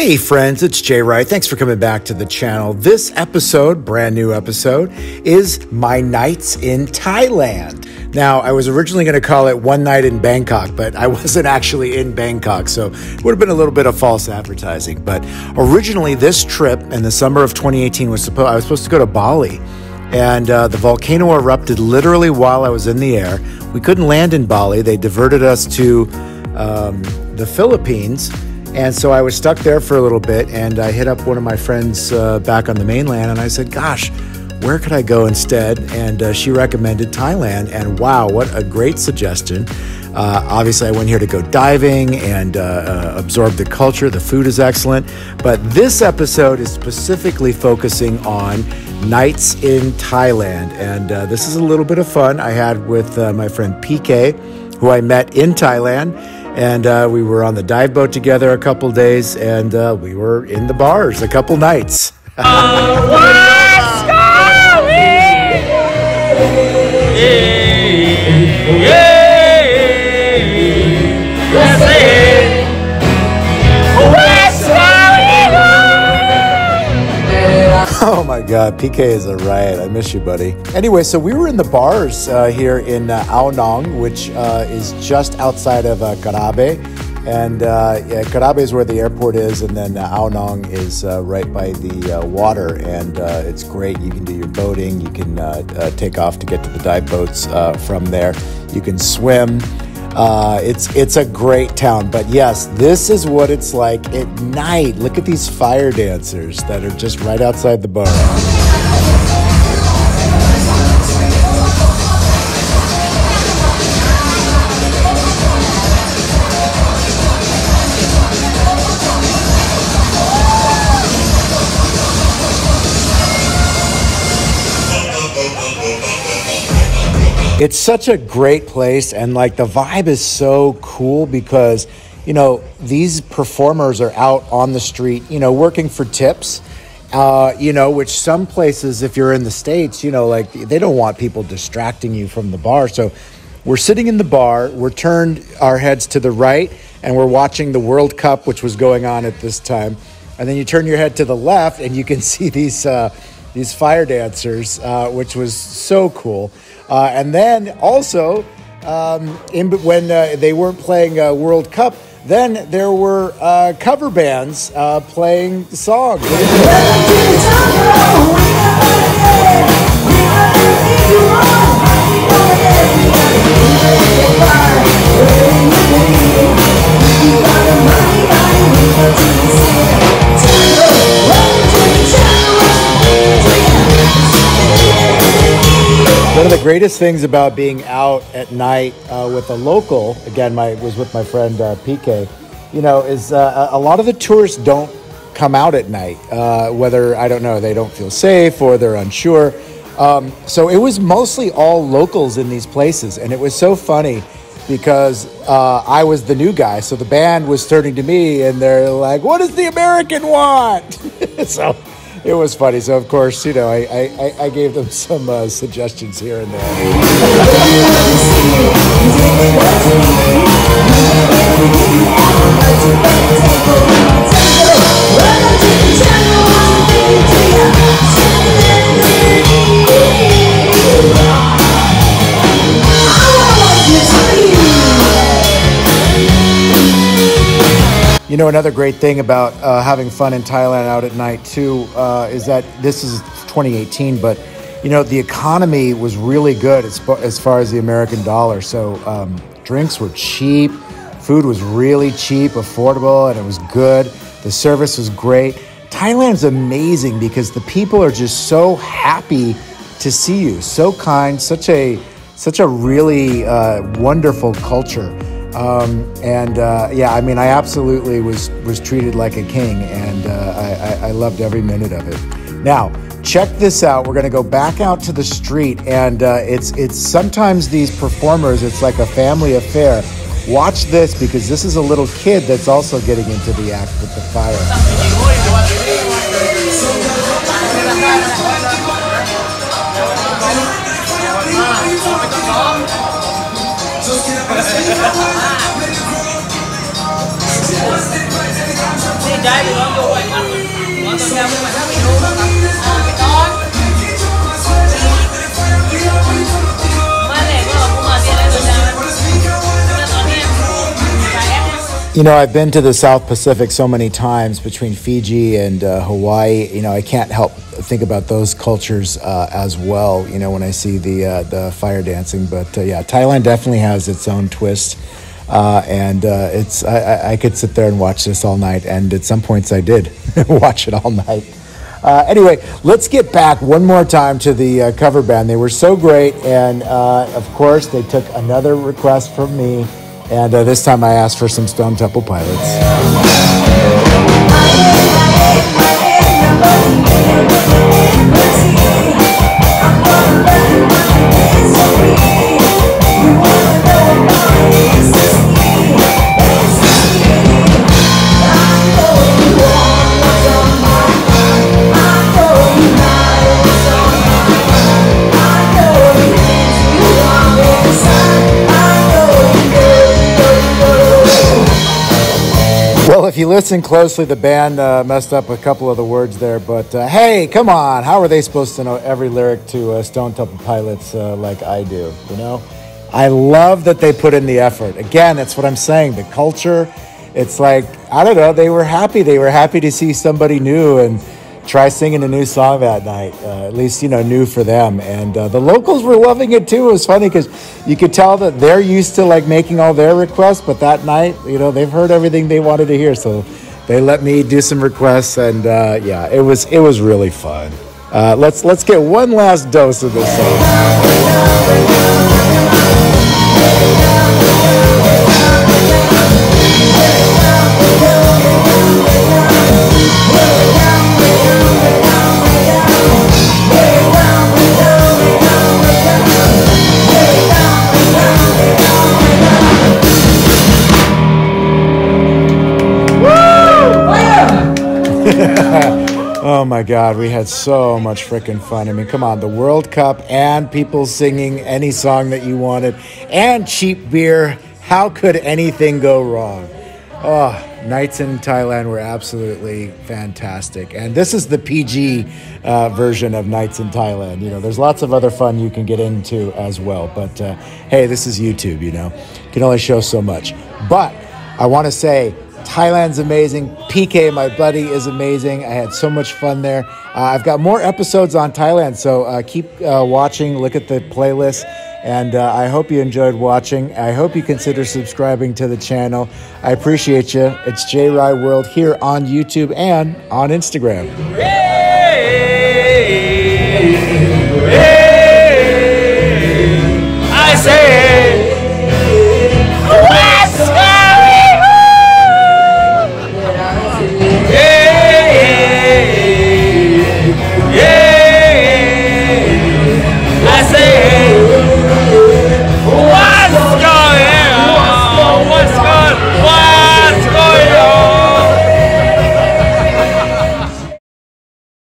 Hey friends, it's Jay Wright. Thanks for coming back to the channel. This episode, brand new episode, is my nights in Thailand. Now, I was originally going to call it One Night in Bangkok, but I wasn't actually in Bangkok, so it would have been a little bit of false advertising. But originally, this trip in the summer of 2018 I was supposed to go to Bali, and the volcano erupted literally while I was in the air. We couldn't land in Bali. They diverted us to the Philippines. And so I was stuck there for a little bit, and I hit up one of my friends back on the mainland, and I said, gosh, where could I go instead? And she recommended Thailand, and wow, what a great suggestion. Obviously, I went here to go diving and absorb the culture. The food is excellent. But this episode is specifically focusing on nights in Thailand. And this is a little bit of fun I had with my friend PK, who I met in Thailand. And we were on the dive boat together a couple days, and we were in the bars a couple nights. Oh my God, PK is a riot. I miss you, buddy. Anyway, so we were in the bars here in Ao Nong, which is just outside of Krabi. And Krabi is where the airport is, and then Ao Nong is right by the water. And it's great. You can do your boating. You can take off to get to the dive boats from there. You can swim. It's a great town, but yes, this is what it's like at night. Look at these fire dancers that are just right outside the bar. It's such a great place, and like the vibe is so cool because, you know, these performers are out on the street, you know, working for tips, you know, which some places, if you're in the States, you know, like they don't want people distracting you from the bar. So we're sitting in the bar, we're turned our heads to the right, and we're watching the World Cup, which was going on at this time. And then you turn your head to the left and you can see these fire dancers, which was so cool. And then also, when they weren't playing World Cup, then there were cover bands playing songs. One of the greatest things about being out at night with a local, again, was with my friend PK, you know, is a lot of the tourists don't come out at night, whether, I don't know, they don't feel safe or they're unsure. So it was mostly all locals in these places, and it was so funny because I was the new guy, so the band was turning to me, and they're like, what does the American want? So it was funny. So, of course, you know, I gave them some suggestions here and there. You know, another great thing about having fun in Thailand out at night, too, is that this is 2018, but, you know, the economy was really good as far as the American dollar. So drinks were cheap, food was really cheap, affordable, and it was good. The service was great. Thailand's amazing because the people are just so happy to see you, so kind, such a really wonderful culture. Yeah, I mean, I absolutely was treated like a king, and I loved every minute of it. Now, check this out. We're going to go back out to the street, and it's sometimes these performers, it's like a family affair. Watch this, because this is a little kid that's also getting into the act with the fire. You know, I've been to the South Pacific so many times between Fiji and Hawaii. You know, I can't help think about those cultures as well, you know, when I see the fire dancing. But yeah, Thailand definitely has its own twist. I could sit there and watch this all night. And at some points I did watch it all night. Anyway, let's get back one more time to the cover band. They were so great. And of course, they took another request from me. And this time I asked for some Stone Temple Pilots. Well, if you listen closely, the band messed up a couple of the words there, but hey, come on, how are they supposed to know every lyric to Stone Temple Pilots like I do, you know? I love that they put in the effort. Again, that's what I'm saying, the culture, it's like, I don't know, they were happy to see somebody new and try singing a new song that night, at least, you know, new for them. And the locals were loving it too. It was funny because you could tell that they're used to like making all their requests, but that night, you know, they've heard everything they wanted to hear. So they let me do some requests, and yeah, it was really fun. Let's get one last dose of this song. Oh my God, we had so much freaking fun. I mean, come on, the World Cup and people singing any song that you wanted and cheap beer. How could anything go wrong? Oh, nights in Thailand were absolutely fantastic. And this is the PG version of Nights in Thailand. You know, there's lots of other fun you can get into as well. But hey, this is YouTube, you know. You can only show so much. But I want to say, Thailand's amazing. PK, my buddy, is amazing. I had so much fun there. I've got more episodes on Thailand, so keep watching. Look at the playlist, and I hope you enjoyed watching. I hope you consider subscribing to the channel. I appreciate you. It's J Rai World here on YouTube and on Instagram. Hey!